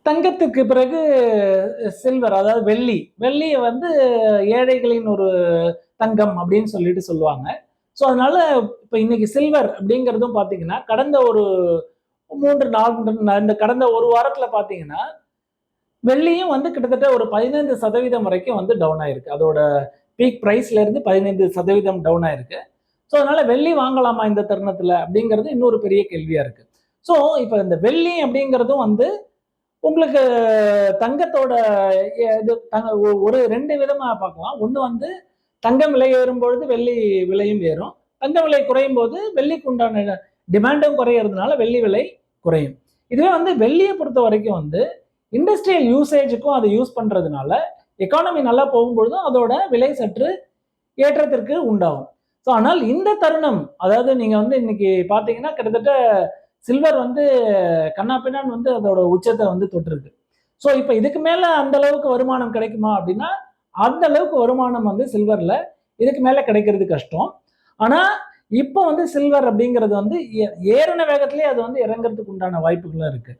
தங்கத்துக்கு பிறகு சில்வர், அதாவது வெள்ளி. வெள்ளிய வந்து ஏழைகளின் ஒரு தங்கம் அப்படின்னு சொல்லிட்டு சொல்லுவாங்க. ஸோ அதனால இப்ப இன்னைக்கு சில்வர் அப்படிங்கிறதும் பார்த்தீங்கன்னா, கடந்த ஒரு 3, 4 இந்த கடந்த 1 வாரத்துல பார்த்தீங்கன்னா, வெள்ளியும் வந்து கிட்டத்தட்ட ஒரு 15% வரைக்கும் வந்து டவுன் ஆயிருக்கு. அதோட பீக் பிரைஸ்ல இருந்து 15% டவுன் ஆயிருக்கு. ஸோ அதனால வெள்ளி வாங்கலாமா இந்த தருணத்துல? அப்படிங்கிறது இன்னொரு பெரிய கேள்வியா இருக்கு. ஸோ இப்ப இந்த வெள்ளி அப்படிங்கிறதும் வந்து உங்களுக்கு தங்கத்தோட இது ஒரு 2 விதமா பார்க்கலாம். ஒண்ணு வந்து தங்கம் விலை ஏறும்பொழுது வெள்ளி விலையும் ஏறும். தங்க விலை குறையும்போது வெள்ளிக்கு உண்டான டிமாண்டும் குறையறதுனால வெள்ளி விலை குறையும். இதுவே வந்து வெள்ளிய பொறுத்தவரைக்கும் வந்து இண்டஸ்ட்ரியல் யூசேஜுக்கும் அத யூஸ் பண்றதுனால, எக்கானமி நல்லா போகும்பொழுதும் அதோட விலை சற்று ஏற்றத்திற்கு உண்டாகும். ஸோ ஆனால் இந்த தருணம், அதாவது நீங்க வந்து இன்னைக்கு பார்த்தீங்கன்னா, கிட்டத்தட்ட சில்வர் வந்து கன்னா பின்னான்னு வந்து அதோட உச்சத்த வந்து தொட்டிருக்கு. ஸோ இப்ப இதுக்கு மேல அந்த அளவுக்கு வருமானம் கிடைக்குமா அப்படின்னா, அந்த அளவுக்கு வருமானம் வந்து சில்வர்ல இதுக்கு மேல கிடைக்கிறது கஷ்டம். ஆனா, இப்போ வந்து சில்வர் அப்படிங்கிறது வந்து ஏறுன வேகத்திலேயே அது வந்து இறங்குறதுக்கு உண்டான வாய்ப்புகளும் இருக்கு.